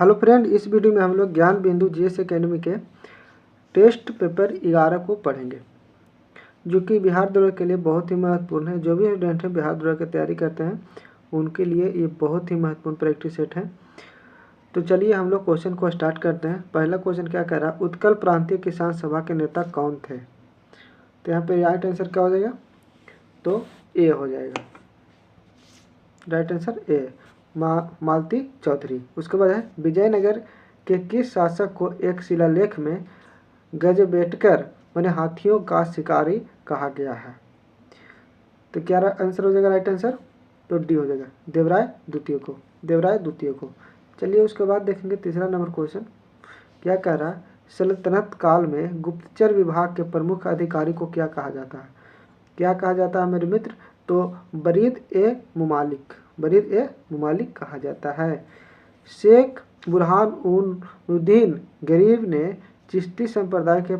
Hello friend, इस video में हम लोग ज्ञान बिंदु जीएस एकेडमी के टेस्ट पेपर 11 को पढ़ेंगे, जो कि बिहार दौरे के लिए बहुत ही महत्वपूर्ण है। जो भी स्टूडेंट हैं बिहार दौरे की तैयारी करते हैं उनके लिए ये बहुत ही महत्वपूर्ण प्रैक्टिस सेट है। तो चलिए हम लोग क्वेश्चन को स्टार्ट करते हैं। पहला क्वेश्चन क्या कह रहा है, उत्कल प्रांतीय किसान सभा के नेता कौन थे। तो यहाँ पे राइट आंसर क्या हो जाएगा, तो ए हो जाएगा। राइट आंसर ए, मालती चौधरी। उसके बाद है, विजयनगर के किस शासक को एक शिलालेख में गजबेटकर माने हाथियों का शिकारी कहा गया है। तो क्या आंसर हो जाएगा राइट आंसर, तो डी हो जाएगा, देवराय द्वितीय को। चलिए उसके बाद देखेंगे तीसरा नंबर क्वेश्चन क्या कह रहा है, सल्तनत काल में गुप्तचर विभाग के प्रमुख अधिकारी को क्या कहा जाता है। क्या कहा जाता है मेरे मित्र, तो बरीद ए मुमालिक कहा जाता है। शेख बुरहानुद्दीन गरीब ने चिश्ती संप्रदाय के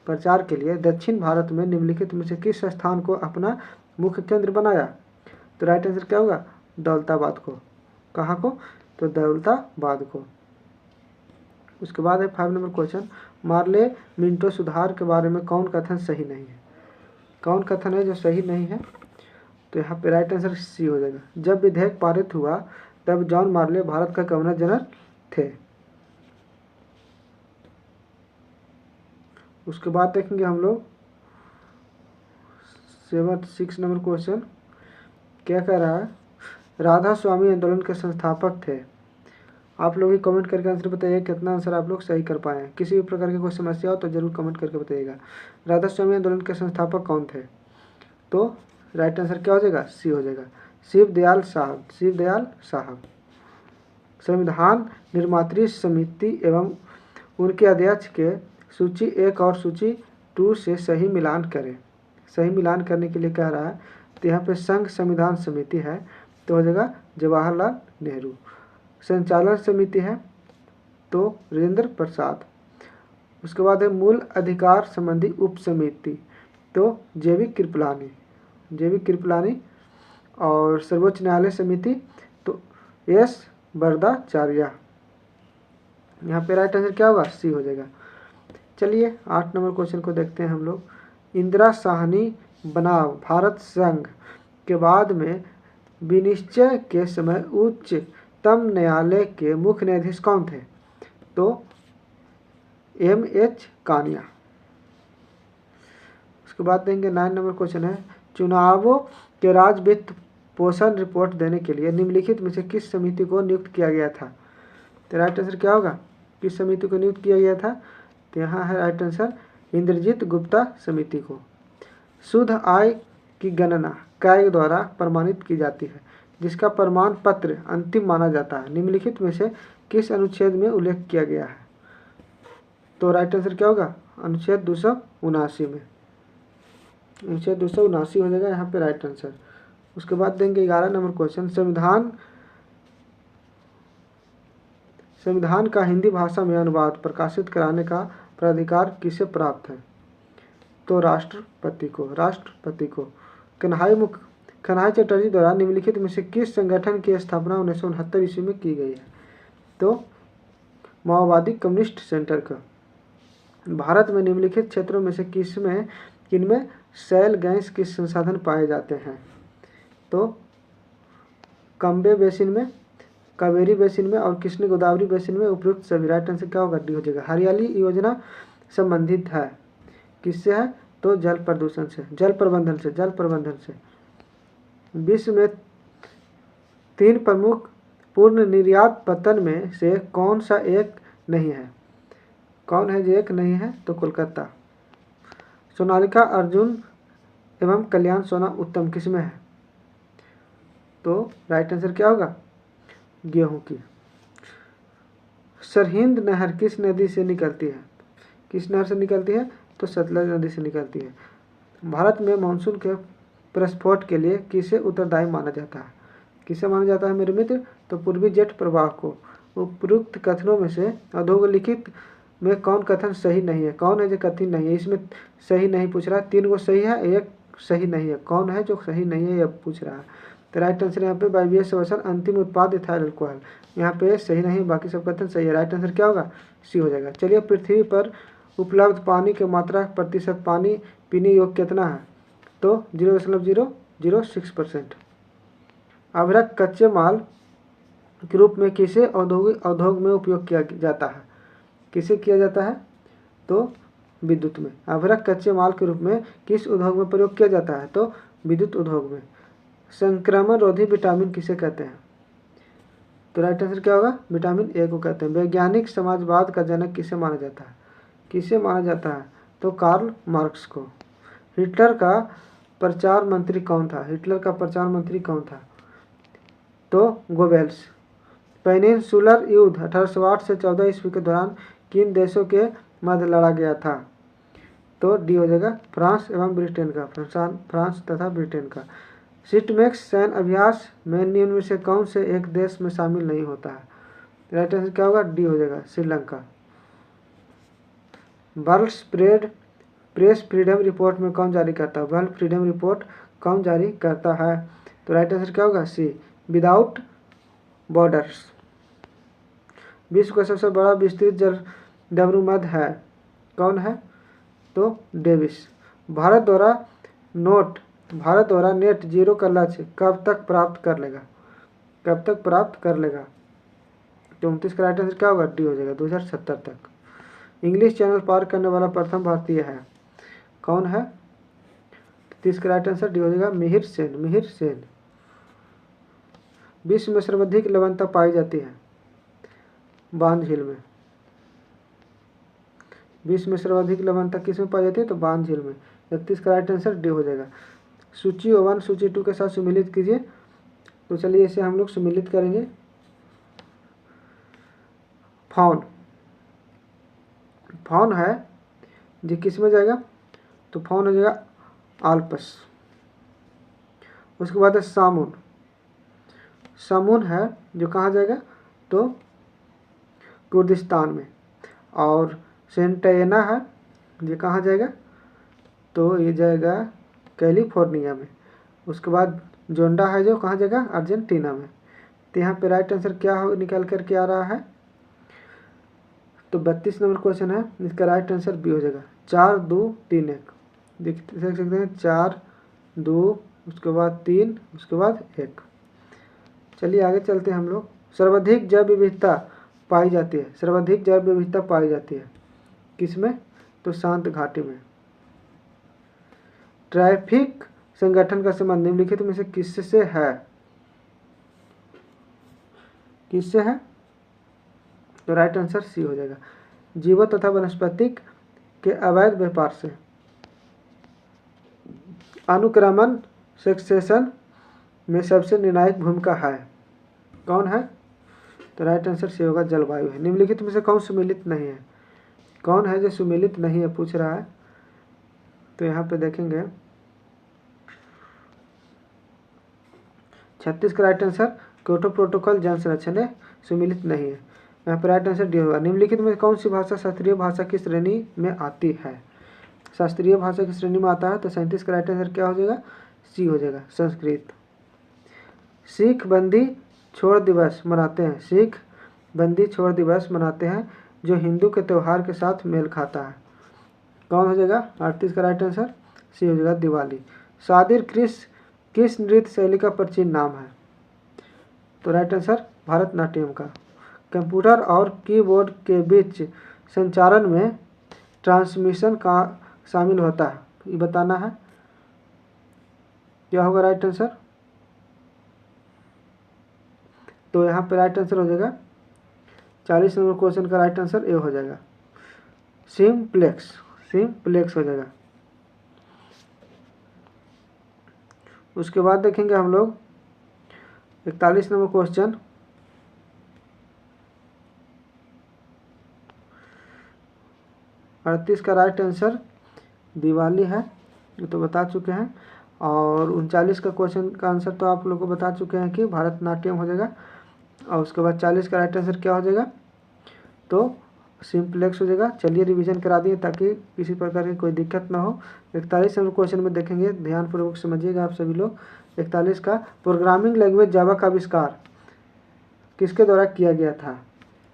प्रचार के लिए दक्षिण भारत में निम्नलिखित में से किस स्थान को अपना मुख्य केंद्र बनाया। तो राइट आंसर क्या होगा, दौलताबाद को। कहाँ को, तो दौलताबाद को। उसके बाद है 5 नंबर क्वेश्चन, मार्ले मिंटो सुधार के बारे में कौन कथन सही नहीं है। कौन कथन है जो सही नहीं है, तो यहाँ पे राइट आंसर सी हो जाएगा। जब विधेयक पारित हुआ तब जॉन मार्ले भारत का गवर्नर जनरल थे। उसके बाद देखेंगे हम लोग 6 नंबर क्वेश्चन क्या कह रहा है, राधा स्वामी आंदोलन के संस्थापक थे। आप लोग ही कमेंट करके आंसर बताइए कितना आंसर आप लोग सही कर पाए हैं। किसी भी प्रकार की कोई समस्या हो तो जरूर कमेंट करके बताइएगा। राधा स्वामी आंदोलन के संस्थापक कौन थे, तो राइट आंसर क्या हो जाएगा, सी हो जाएगा, शिवदयाल साहब। संविधान निर्मात्री समिति एवं उनके अध्यक्ष के सूची 1 और सूची 2 से सही मिलान करें। सही मिलान करने के लिए कह रहा है, तो यहाँ पे संघ संविधान समिति है तो हो जाएगा जवाहरलाल नेहरू। संचालन समिति है तो राजेंद्र प्रसाद। उसके बाद है मूल अधिकार संबंधी उप समिति, तो जेवी कृपलानी। और सर्वोच्च न्यायालय समिति तो एस बरदाचार्य। यहाँ पे राइट आंसर क्या होगा, सी हो जाएगा। चलिए 8 नंबर क्वेश्चन को देखते हैं हम लोग। इंदिरा साहनी बनाम भारत संघ के बाद में विनिश्चय के समय उच्चतम न्यायालय के मुख्य न्यायाधीश कौन थे, तो M.H. कानिया। उसके बाद देंगे 9 नंबर क्वेश्चन है, चुनावों के राज्य वित्त पोषण रिपोर्ट देने के लिए निम्नलिखित में से किस समिति को नियुक्त किया गया था। तो राइट आंसर क्या होगा, किस समिति को नियुक्त किया गया था, तो यहाँ है राइट आंसर इंद्रजीत गुप्ता समिति को। शुद्ध आय की गणना काय द्वारा प्रमाणित की जाती है, जिसका प्रमाण पत्र अंतिम माना जाता है, निम्नलिखित में से किस अनुच्छेद में उल्लेख किया गया है। तो राइट आंसर क्या होगा, अनुच्छेद 279 में। अनुच्छेद 279 हो जाएगा यहाँ पे राइट आंसर। उसके बाद देंगे 11 नंबर क्वेश्चन, संविधान का हिंदी भाषा में अनुवाद प्रकाशित कराने का प्राधिकार किसे प्राप्त है, तो राष्ट्रपति को। कन्हई चटर्जी द्वारा निम्नलिखित में से किस संगठन की स्थापना 1969 ईस्वी में की गई है, तो माओवादी कम्युनिस्ट सेंटर का। भारत में निम्नलिखित क्षेत्रों में से किनमें शैल गैस के संसाधन पाए जाते हैं, तो कांबे बेसिन में, कावेरी बेसिन में और कृष्ण गोदावरी बेसिन में उपयुक्त सभी। राइट आंसर क्या होगा, डी हो जाएगा। हरियाली योजना संबंधित है किससे है, तो जल प्रबंधन से। विश्व में 3 प्रमुख पूर्ण निर्यात पतन में से कौन सा एक नहीं है। कौन है जो एक नहीं है, तो कोलकाता। सोनालिका अर्जुन एवं कल्याण सोना उत्तम किसमें है, तो राइट आंसर क्या होगा, गेहूं की। सरहिंद नहर किस नदी से निकलती है, किस नहर से निकलती है, तो सतलज नदी से निकलती है। भारत में मानसून के प्रस्फोट के लिए किसे उत्तरदायी माना जाता है। किसे माना जाता है मेरे मित्र, तो पूर्वी जेट प्रवाह को। उपयुक्त कथनों में से अधोलिखित में कौन कथन सही नहीं है। कौन है जो कथन नहीं है, इसमें सही नहीं पूछ रहा है, 3 गो सही है, 1 सही नहीं है। कौन है जो सही नहीं है यह पूछ रहा है, तो राइट आंसर यहाँ पे वायवीय श्वसन अंतिम उत्पाद इथाइल अल्कोहल। यहाँ पे सही नहीं, बाकी सब कथन सही है। राइट आंसर क्या होगा? सी हो जाएगा। चलिए, पृथ्वी पर उपलब्ध पानी की मात्रा प्रतिशत पानी पीने योग्य कितना है? तो 0.006%। अभ्रक कच्चे माल के रूप में किसे उद्योग में उपयोग किया जाता है? किसे किया जाता है? तो विद्युत में। अभ्रक कच्चे माल के रूप में किस उद्योग में प्रयोग किया जाता है? तो विद्युत उद्योग में। संक्रमण रोधी विटामिन किसे कहते हैं? तो राइट आंसर क्या होगा? विटामिन ए को कहते हैं। वैज्ञानिक समाजवाद का जनक किसे माना जाता है? किसे माना जाता है? तो कार्ल मार्क्स को। हिटलर का प्रचार मंत्री कौन था? हिटलर का प्रचार मंत्री कौन था? तो गोबेल्स। पेनिनसुलर युद्ध 1808 से 14 ईस्वी के दौरान किन देशों के मध्य लड़ा गया था? तो डी हो जाएगा, फ्रांस एवं ब्रिटेन का। फ्रांस तथा ब्रिटेन का। सिटमेक्स सैन्य अभ्यास में निम्न में से कौन से एक देश में शामिल नहीं होता है? राइट आंसर क्या होगा? डी हो जाएगा, Sri Lanka. World press freedom report में कौन जारी करता है? वर्ल्ड फ्रीडम रिपोर्ट कौन जारी करता है? तो राइट आंसर क्या होगा? सी, विदाउट बॉर्डर्स। विश्व का सबसे बड़ा विस्तृत जल डमरूमध्य है, कौन है? तो डेविस। भारत द्वारा नेट जीरो का लक्ष्य कब तक प्राप्त कर लेगा? कब तक प्राप्त कर लेगा? तो 29 का राइट आंसर क्या होगा? डी हो जाएगा, 2070 तक। इंग्लिश चैनल पार करने वाला प्रथम भारतीय है, कौन है? 30 का राइट आंसर डी हो जाएगा, मिहिर सेन। मिहिर सेन। विश्व में सर्वाधिक लवणता पाई जाती है बांध झील में। विश्व में सर्वाधिक लवणता किस में पाई जाती है? तो बांध झील में। 31 का राइट आंसर डी हो जाएगा। सूची 1 सूची 2 के साथ सुमिलित कीजिए। तो चलिए इसे हम लोग सुमिलित करेंगे। फॉन। फॉन है जो किस में जाएगा? तो फॉन हो जाएगा आल्प्स। उसके बाद है सामुन। सामुन है जो कहाँ जाएगा? तो कुर्दिस्तान में। और सेंटेना है जो कहाँ जाएगा? तो ये जाएगा कैलिफोर्निया में। उसके बाद जोंडा है जो कहाँ जाएगा? अर्जेंटीना में। तो यहाँ पे राइट आंसर क्या हो निकल कर के आ रहा है? तो 32 नंबर क्वेश्चन है, इसका राइट आंसर बी हो जाएगा, 4 2 3 1। देख सकते हैं 4 2 उसके बाद 3 उसके बाद 1। चलिए आगे चलते हैं हम लोग। सर्वाधिक जैव विविधता पाई जाती है। सर्वाधिक जैव विविधता पाई जाती है किसमें? तो शांत घाटी में। ट्रैफिक संगठन का संबंध निम्नलिखित में से किससे है? किससे है? तो राइट आंसर सी हो जाएगा, जीवों तथा वनस्पतिक के अवैध व्यापार से। अनुक्रमण सक्सेशन में सबसे निर्णायक भूमिका है, कौन है? तो राइट आंसर सी होगा, जलवायु है। निम्नलिखित में से कौन सुमेलित नहीं है? कौन है जो सुमेलित नहीं है पूछ रहा है? तो यहाँ पे देखेंगे 36 का राइट आंसर, क्योटो प्रोटोकॉल जन संरक्षण है, सुमेलित नहीं है। यहाँ पर राइट आंसर डी होगा। निम्नलिखित में कौन सी भाषा शास्त्रीय भाषा की श्रेणी में आती है? शास्त्रीय भाषा की श्रेणी में आता है। तो 37 का राइट आंसर क्या हो जाएगा? सी हो जाएगा, संस्कृत। सिख बंदी छोड़ दिवस मनाते हैं। सिख बंदी छोड़ दिवस मनाते हैं जो हिंदू के त्यौहार के साथ मेल खाता है, कौन हो जाएगा? 38 का राइट आंसर सी हो जाएगा, दिवाली। सादिर किस नृत्य शैली का प्राचीन नाम है? तो राइट आंसर भरतनाट्यम का। कंप्यूटर और कीबोर्ड के बीच संचारण में ट्रांसमिशन का शामिल होता है, ये बताना है। क्या होगा राइट आंसर? तो यहाँ पे राइट आंसर हो जाएगा 40 नंबर क्वेश्चन का राइट आंसर ए हो जाएगा, सिम्प्लेक्स। सिम्प्लेक्स हो जाएगा। उसके बाद देखेंगे हम लोग 41 नंबर क्वेश्चन। अड़तीस का राइट आंसर दिवाली है, ये तो बता चुके हैं। और 39 का क्वेश्चन का आंसर तो आप लोग को बता चुके हैं कि भरतनाट्यम हो जाएगा। और उसके बाद 40 का राइट आंसर क्या हो जाएगा? तो सिम्प्लेक्स हो जाएगा। चलिए रिवीजन करा दिए ताकि किसी प्रकार की कोई दिक्कत ना हो। 41 नंबर क्वेश्चन में देखेंगे, ध्यानपूर्वक समझिएगा आप सभी लोग। 41 का प्रोग्रामिंग लैंग्वेज जावा का आविष्कार किसके द्वारा किया गया था?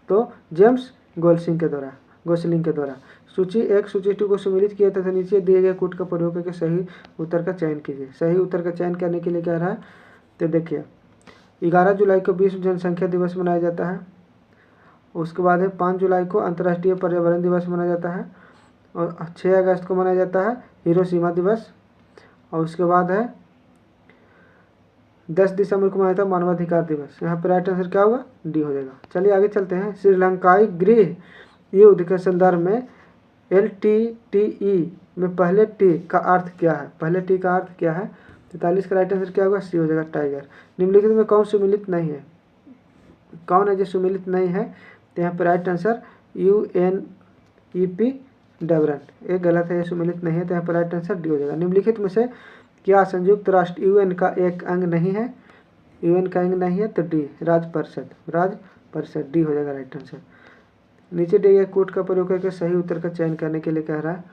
तो जेम्स गोसलिंग के द्वारा। सूची 1 सूची 2 को सम्मिलित किया तथा नीचे दिए गए कूट का प्रयोग करके सही उत्तर का चयन कीजिए। सही उत्तर का चयन करने के लिए क्या रहा है? तो देखिए 11 जुलाई को विश्व जनसंख्या दिवस मनाया जाता है। उसके बाद है 5 जुलाई को अंतर्राष्ट्रीय पर्यावरण दिवस मनाया जाता है और 6 अगस्त को मनाया जाता है हिरोशिमा दिवस। और उसके बाद है 10 दिसंबर को मनाया जाता है मानवाधिकार दिवस। यहाँ पर राइट आंसर क्या होगा? डी हो जाएगा। चलिए आगे चलते हैं। श्रीलंकाई गृह युद्ध के संदर्भ में LTTE में पहले टी का अर्थ क्या है? पहले टी का अर्थ क्या है? 43 का राइट आंसर क्या होगा? सी हो जाएगा, टाइगर। निम्नलिखित में कौन सुमिलित नहीं है? कौन है जो सुमिलित नहीं है? तो यहाँ पर राइट आंसर UNEP डबरन, एक गलत है, ये सुमिलित नहीं है, तो यहाँ पर राइट आंसर डी हो जाएगा। निम्नलिखित में से क्या संयुक्त राष्ट्र UN का एक अंग नहीं है? UN का अंग नहीं है तो डी राज्य परिषद डी हो जाएगा राइट आंसर। नीचे दिए गए कोड का प्रयोग करके सही उत्तर का चयन करने के लिए कह रहा है,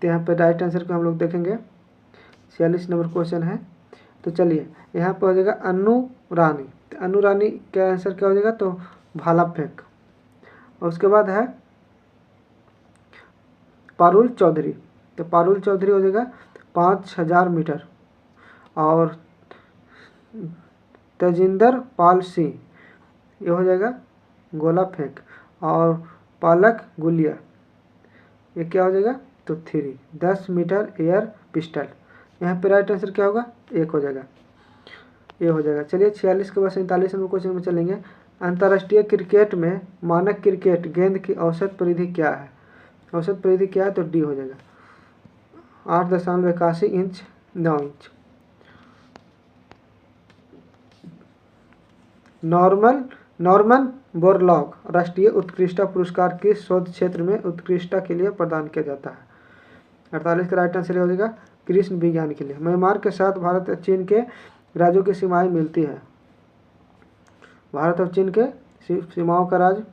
तो यहाँ पर राइट आंसर को हम लोग देखेंगे। 46 नंबर क्वेश्चन है। तो चलिए यहाँ पर हो जाएगा अनुरानी। तो अनुरानी का आंसर क्या हो जाएगा? तो भाला फेंक। और उसके बाद है पारुल चौधरी। तो पारुल चौधरी हो जाएगा 5000 मीटर। और तेजिंदर पाल सिंह ये हो जाएगा गोला फेंक। और पालक गुलिया ये क्या हो जाएगा? तो 10 मीटर एयर पिस्टल। यहाँ पे राइट आंसर क्या होगा? एक हो जाएगा, ये हो जाएगा। चलिए 46 के बाद 47 नंबर क्वेश्चन में चलेंगे। अंतर्राष्ट्रीय क्रिकेट में मानक क्रिकेट गेंद की औसत परिधि क्या है? औसत परिधि क्या है? तो डी हो जाएगा 8.81 इंच 9 इंच। नॉर्मन बोरलॉग राष्ट्रीय उत्कृष्टता पुरस्कार किस शोध क्षेत्र में उत्कृष्टता के लिए प्रदान किया जाता है? 48 का राइट आंसर हो जाएगा कृषि विज्ञान के लिए। म्यांमार के साथ भारत और चीन के राज्यों की सीमाएं मिलती है। भारत और चीन के सीमाओं का राज्य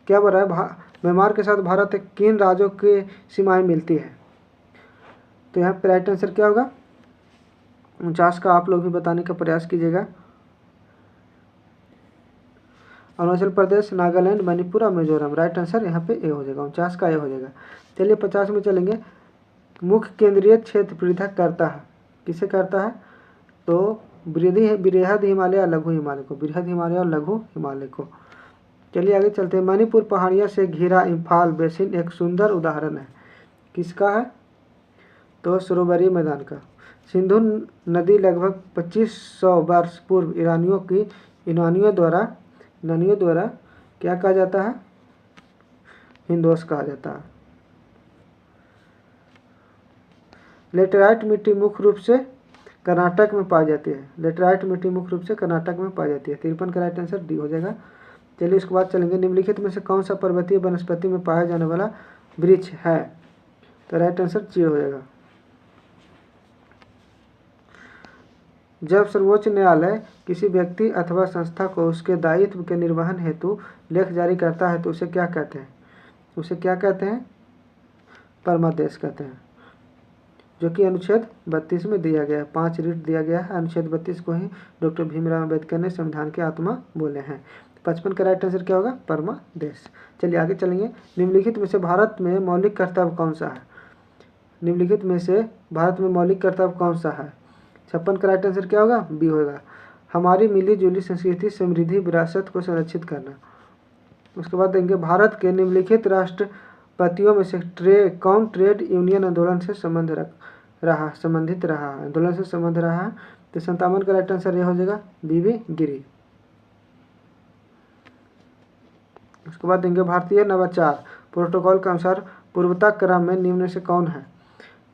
क्या बोल रहा है? म्यांमार के साथ भारत किन राज्यों की सीमाएं मिलती है? तो यहाँ पर राइट आंसर क्या होगा? 49 का आप लोग भी बताने का प्रयास कीजिएगा। अरुणाचल प्रदेश, नागालैंड, मणिपुर और मिजोरम। राइट आंसर यहाँ पे ए हो जाएगा, 49 का ए हो जाएगा। चलिए 50 में चलेंगे। मुख्य केंद्रीय क्षेत्र पृथक करता है, किसे करता है? तो बृहद हिमालय और लघु हिमालय को, बृहद हिमालय और लघु हिमालय को। चलिए आगे चलते हैं। मणिपुर पहाड़ियों से घिरा इम्फाल बेसिन एक सुंदर उदाहरण है, किसका है? तो सरोवरी मैदान का। सिंधु नदी लगभग 2500 वर्ष पूर्व ईरानियों द्वारा क्या कहा जाता है? हिंदोस कहा जाता है। लेटेराइट मिट्टी मुख्य रूप से कर्नाटक में पाई जाती है। लेटेराइट मिट्टी मुख्य रूप से कर्नाटक में पाई जाती है। 53 का राइट आंसर डी हो जाएगा। चलिए उसके बाद चलेंगे। निम्नलिखित में से कौन सा पर्वतीय वनस्पति में पाया जाने वाला वृक्ष है? तो राइट आंसर ची हो जाएगा। जब सर्वोच्च न्यायालय किसी व्यक्ति अथवा संस्था को उसके दायित्व के निर्वहन हेतु लेख जारी करता है तो उसे क्या कहते हैं? उसे क्या कहते हैं? परमादेश कहते हैं, जो कि अनुच्छेद 32 में दिया गया है। 5 रीट दिया गया है। अनुच्छेद 32 को ही डॉक्टर भीमराव अम्बेडकर ने संविधान की आत्मा बोले हैं। 55 का राइट आंसर क्या होगा? परमादेश। चलिए आगे चलेंगे। निम्नलिखित में से भारत में मौलिक कर्तव्य कौन सा है? निम्नलिखित में से भारत में मौलिक कर्तव्य कौन सा है? 56 का राइट आंसर क्या होगा? बी होगा, हमारी मिली जुली संस्कृति समृद्धि विरासत को संरक्षित करना। उसके बाद देंगे भारत के निम्नलिखित राष्ट्रपतियों में से कौन ट्रेड यूनियन आंदोलन से संबंधित रहा आंदोलन से संबंध रहा है? तो 57 का राइट आंसर यह हो जाएगा बीबी गिरी। उसके बाद देंगे भारतीय नवाचार प्रोटोकॉल के अनुसार पूर्वता क्रम में निम्न से कौन है?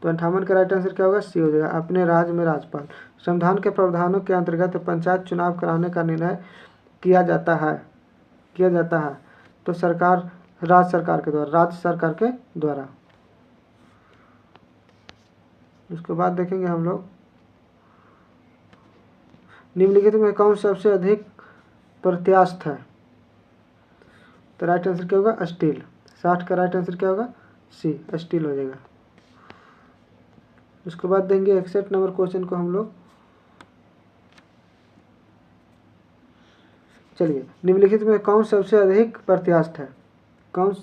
तो 58 का राइट आंसर क्या होगा? सी हो जाएगा, अपने राज्य में राज्यपाल। संविधान के प्रावधानों के अंतर्गत पंचायत चुनाव कराने का निर्णय किया जाता है तो राज्य सरकार के द्वारा। उसके बाद देखेंगे हम लोग निम्नलिखित में कौन सबसे अधिक प्रत्यास्थ है? तो राइट आंसर क्या होगा? स्टील। 60 का राइट आंसर क्या होगा? सी, स्टील हो जाएगा। उसके बाद देंगे 61 नंबर क्वेश्चन को हम लोग चलिए, निम्नलिखित में कौन सबसे अधिक प्रत्यास्थ है? कौन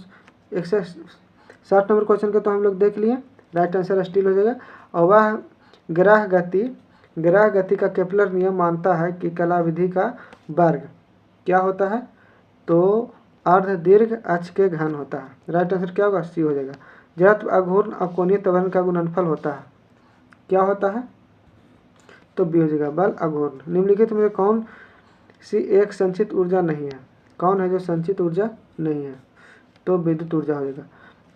160 नंबर क्वेश्चन को तो हम लोग देख लिए, राइट आंसर स्टील हो जाएगा। और वह ग्रह गति का केपलर नियम मानता है कि कला विधि का वर्ग क्या होता है? तो अर्ध दीर्घ अक्ष के घन होता है। राइट आंसर क्या होगा? सी हो जाएगा। जड़त्व अघूर्ण अकोणीय त्वरण का गुणनफल होता है, क्या होता है? तो बी हो जाएगा, बल अघूर्ण। निम्नलिखित में कौन सी एक संचित ऊर्जा नहीं है? कौन है जो संचित ऊर्जा नहीं है? तो विद्युत ऊर्जा हो जाएगा।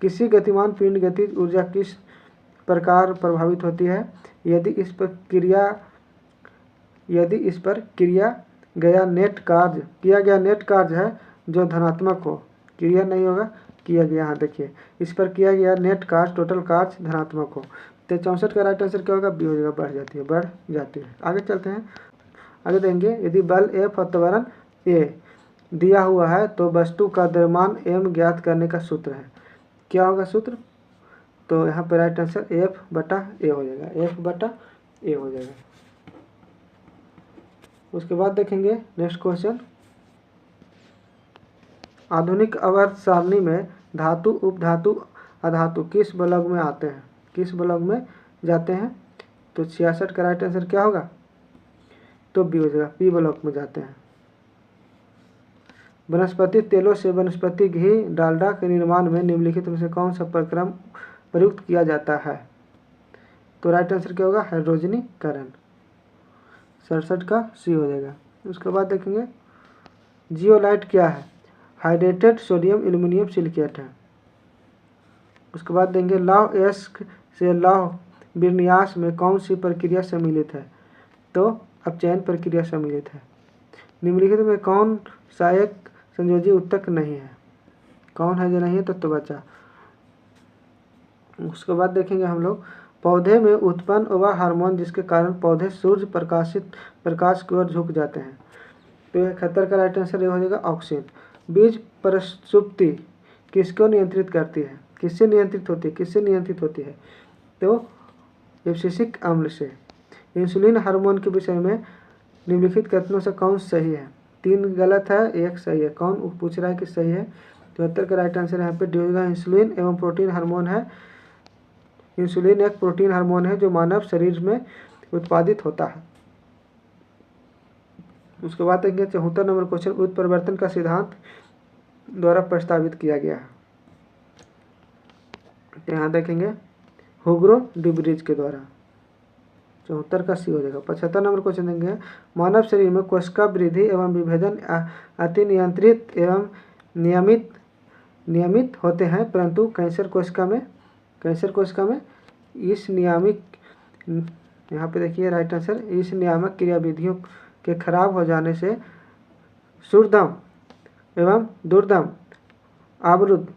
किसी गतिमान पिंड गतिज ऊर्जा किस प्रकार प्रभावित होती है? यदि इस पर किया गया नेट कार्य है जो धनात्मक हो, क्रिया नहीं होगा, किया गया, हाँ देखिए, इस पर किया गया नेट कार्य टोटल कार्य धनात्मक हो, तो 64 का राइट आंसर क्या होगा? बी हो जाएगा, बढ़ जाती है। आगे चलते हैं, आगे देंगे, यदि बल F और त्वरण A दिया हुआ है तो वस्तु का द्रव्यमान m ज्ञात करने का सूत्र है, क्या होगा सूत्र? तो यहाँ पर राइट आंसर F/A हो जाएगा, F/A हो जाएगा। उसके बाद देखेंगे नेक्स्ट क्वेश्चन, आधुनिक आवर्त सारणी में धातु, उपधातु, अधातु किस ब्लॉक में आते हैं? किस ब्लॉक में जाते हैं? तो 66 का राइट आंसर क्या होगा? तो बी हो जाएगा, पी ब्लॉक में जाते हैं। वनस्पति तेलों से वनस्पति घी डालडा के निर्माण में निम्नलिखित में से कौन सा प्रक्रम प्रयुक्त किया जाता है? तो राइट आंसर क्या होगा? हाइड्रोजनीकरण। 67 का सी हो जाएगा। उसके बाद देखेंगे, जियोलाइट क्या है? हाइड्रेटेड सोडियम एल्यूमिनियम सिलिकेट है। उसके बाद देंगे, लौह अयस्क से लौह विन्यास में कौन सी प्रक्रिया सम्मिलित है? तो अपचयन प्रक्रिया सम्मिलित है। निम्नलिखित में कौन सा एक संयोजी उत्तक नहीं है? कौन है जो नहीं है? तो त्वचा। उसके बाद देखेंगे हम लोग, पौधे में उत्पन्न वह हार्मोन जिसके कारण पौधे सूर्य प्रकाश की ओर झुक जाते हैं। तो 71 का राइट आंसर ये हो जाएगा, ऑक्सीन। बीज प्रसुप्ति किसको नियंत्रित करती है? किससे नियंत्रित होती है? तो एब्सिसिक अम्ल से। इंसुलिन हार्मोन के विषय में निम्नलिखित कथनों से कौन सही है? 3 गलत है, 1 सही है। कौन पूछ रहा है कि सही है? 73 का राइट आंसर यहाँ पे डी होगा, इंसुलिन एवं प्रोटीन हार्मोन है। इंसुलिन एक प्रोटीन हार्मोन है जो मानव शरीर में उत्पादित होता है। उसके बाद देखेंगे 74 नंबर क्वेश्चन, उत्परिवर्तन का सिद्धांत द्वारा प्रस्तावित किया गया है। यहाँ देखेंगे, हुगो डिब्रिज के द्वारा। 74 का सी हो जाएगा। 75 नंबर क्वेश्चन देंगे, मानव शरीर में कोशिका वृद्धि एवं विभेदन अति नियंत्रित एवं नियमित होते हैं, परंतु कैंसर कोशिका में इस नियामिक, यहाँ पे देखिए राइट आंसर, इस नियामक क्रियाविधियों के खराब हो जाने से क्षुरदम एवं दुर्दम अवरुद्ध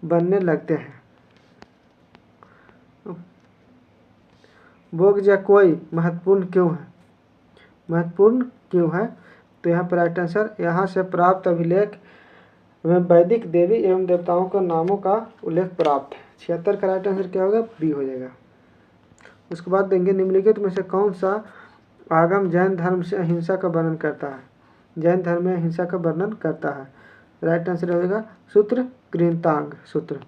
बनने लगते हैं। बोगजाकोई महत्वपूर्ण क्यों है? तो यहाँ पर राइट आंसर, यहाँ से प्राप्त अभिलेख में वैदिक देवी एवं देवताओं के नामों का उल्लेख प्राप्त है। 76 का राइट आंसर क्या होगा? बी हो जाएगा। उसके बाद देंगे, निम्नलिखित में से कौन सा आगम जैन धर्म से अहिंसा का वर्णन करता है? जैन धर्म में अहिंसा का वर्णन करता है। राइट आंसर हो जाएगा सूत्र गृहतांग सूत्र।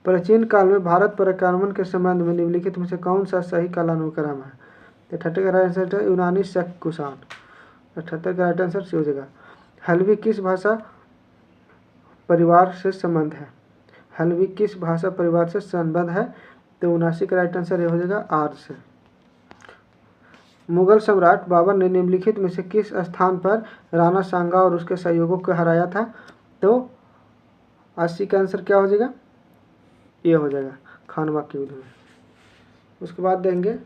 प्राचीन काल में भारत पर आक्रमण के संबंध में निम्नलिखित में से कौन सा सही कालानुक्रम है? 78 का राइट आंसर है यूनानी शक कुषाण। 78 का राइट आंसर सी हो जाएगा। हल्बी किस भाषा परिवार से संबंध है? हल्बी किस भाषा परिवार से संबंध है? तो 79 का राइट आंसर ये हो जाएगा आर्य से। मुगल सम्राट बाबर ने निम्नलिखित में से किस स्थान पर राणा सांगा और उसके सहयोगों को हराया था? तो 80 का आंसर क्या हो जाएगा? ये हो जाएगा, खानवा के युद्ध में। उसके बाद देंगे,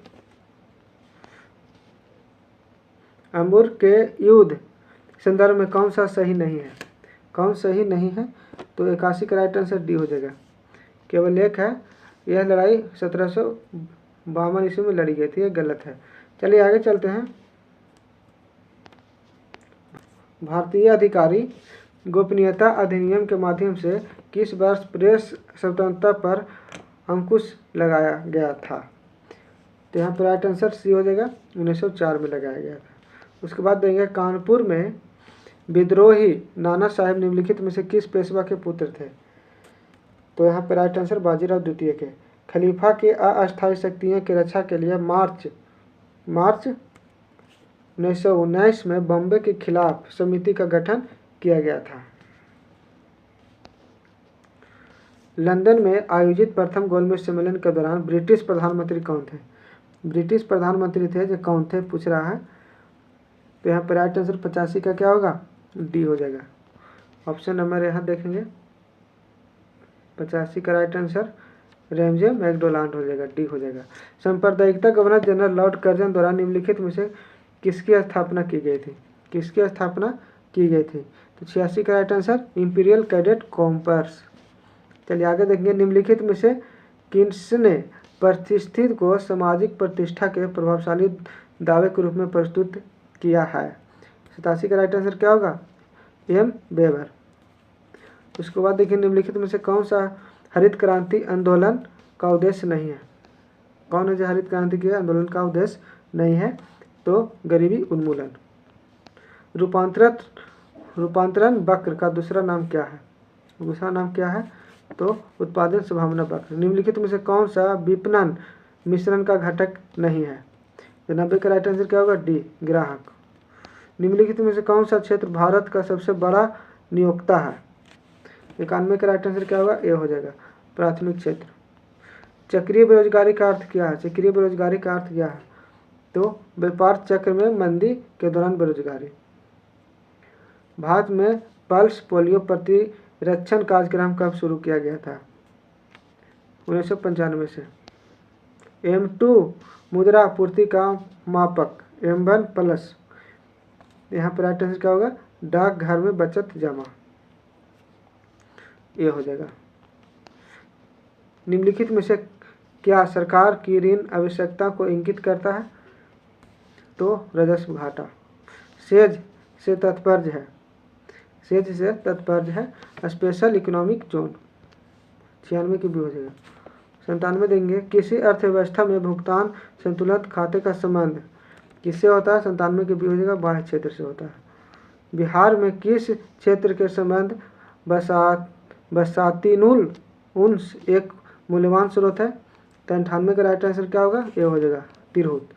अम्बुर के युद्ध संदर्भ में कौन सा सही नहीं है? कौन सही नहीं है? तो 81 का राइट आंसर डी हो जाएगा। केवल एक है, यह लड़ाई 1752 ईस्वी में लड़ी गई थी, यह गलत है। चलिए आगे चलते हैं। भारतीय अधिकारी गोपनीयता अधिनियम के माध्यम से किस वर्ष प्रेस स्वतंत्रता पर अंकुश लगाया गया था? तो यहाँ पर राइट आंसर सी हो जाएगा, 1904 में लगाया गया था। उसके बाद देंगे, कानपुर में विद्रोही नाना साहेब निम्नलिखित में से किस पेशवा के पुत्र थे? तो यहाँ पर राइट आंसर बाजीराव द्वितीय के। खलीफा की अस्थायी शक्तियों की रक्षा के लिए मार्च 1919 में बॉम्बे के खिलाफ समिति का गठन किया गया था। लंदन में आयोजित प्रथम गोलमेज सम्मेलन के दौरान ब्रिटिश प्रधानमंत्री कौन थे? ब्रिटिश प्रधानमंत्री थे जो कौन थे पूछ रहा है। तो यहाँ पर राइट आंसर 85 का क्या होगा? डी हो जाएगा। ऑप्शन नंबर यहाँ देखेंगे 85 का राइट आंसर रेमजे मैकडोनाल्ड हो जाएगा, डी हो जाएगा। सांप्रदायिकता गवर्नर जनरल लॉर्ड कर्जन द्वारा निम्नलिखित में से किसकी स्थापना की गई थी? किसकी स्थापना की गई थी? तो 86 का right answer imperial cadet corps. चलिए आगे देखेंगे, निम्नलिखित में से किसने प्रतिष्ठित को सामाजिक प्रतिष्ठा के प्रभावशाली दावे के रूप में प्रस्तुत किया है? 87 का राइट आंसर क्या होगा? M Weber. उसके बाद देखिए, निम्नलिखित में से कौन सा हरित क्रांति आंदोलन का उद्देश्य नहीं है? कौन है जो हरित क्रांति के आंदोलन का उद्देश्य नहीं है? तो गरीबी उन्मूलन। रूपांतरण वक्र का दूसरा नाम क्या है? दूसरा नाम क्या है? तो उत्पादन संभावना वक्र। निम्नलिखित में से कौन सा विपणन मिश्रण का घटक नहीं है? 90 का राइट आंसर क्या होगा? डी ग्राहक। निम्नलिखित में से कौन सा क्षेत्र भारत का सबसे बड़ा नियोक्ता है? 91 का राइट आंसर क्या होगा? ए हो जाएगा, प्राथमिक क्षेत्र। चक्रीय बेरोजगारी का अर्थ क्या है? चक्रीय बेरोजगारी का अर्थ क्या है? तो व्यापार चक्र में मंदी के दौरान बेरोजगारी। भारत में पल्स पोलियो प्रतिरक्षण कार्यक्रम कब शुरू किया गया था? 1995 से। M2 मुद्रा आपूर्ति का मापक M1 प्लस। यहाँ पर राइट आंसर क्या होगा? डाकघर में बचत जमा, ये हो जाएगा। निम्नलिखित में से क्या सरकार की ऋण आवश्यकता को इंगित करता है? तो राजस्व घाटा। सेज से तात्पर्य है, सेज से तात्पर्य है स्पेशल इकोनॉमिक जोन। 96 की भी हो जाएगा। 97 देंगे, किसी अर्थव्यवस्था में भुगतान संतुलन खाते का संबंध किससे होता है? 97 की भी हो जाएगा, बाह्य क्षेत्र से होता है। बिहार में किस क्षेत्र के संबंध बसातीनुल उन्स एक मूल्यवान स्रोत है? तो 98 का राइट आंसर क्या होगा? ये हो जाएगा, तिरहुत।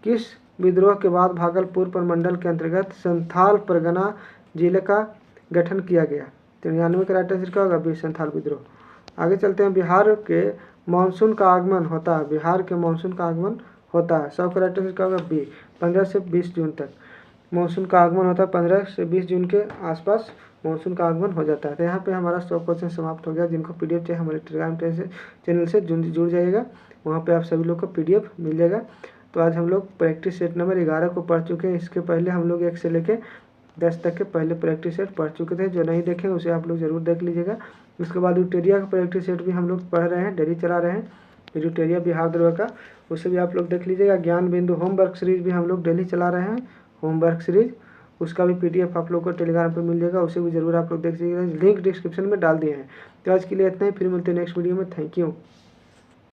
किस विद्रोह के बाद भागलपुर प्रमंडल के अंतर्गत संथाल परगना जिले का गठन किया गया? 93 का राइट आंसर क्या होगा? बी संथाल विद्रोह। आगे चलते हैं, बिहार के मानसून का आगमन होता है? बिहार के मानसून का आगमन होता है, 100 का राइट आंसर क्या होगा? बी 15 से 20 जून तक मानसून का आगमन होता है। 15 से 20 जून के आसपास मानसून का आगमन हो जाता है। तो यहाँ पे हमारा 100 क्वेश्चन समाप्त हो गया। जिनको पीडीएफ चाहिए हमारे टेलीग्राम चैनल से जुड़ जाइएगा, वहाँ पे आप सभी लोग को पीडीएफ मिल जाएगा। तो आज हम लोग प्रैक्टिस सेट नंबर 11 को पढ़ चुके हैं। इसके पहले हम लोग 1 से लेके 10 तक के पहले प्रैक्टिस सेट पढ़ चुके थे। जो नहीं देखें उसे आप लोग ज़रूर देख लीजिएगा। उसके बाद यूटेरिया का प्रैक्टिस सेट भी हम लोग पढ़ रहे हैं, डेली चला रहे हैं। यूटेरिया बिहार द्रव का, उसे भी आप लोग देख लीजिएगा। ज्ञान बिंदु होमवर्क सीरीज भी हम लोग डेली चला रहे हैं, होमवर्क सीरीज, उसका भी पीडीएफ आप लोग को टेलीग्राम पर मिल जाएगा, उसे भी जरूर आप लोग देख लीजिएगा। लिंक डिस्क्रिप्शन में डाल दिए हैं। तो आज के लिए इतना ही, फिर मिलते हैं नेक्स्ट वीडियो में। Thank you.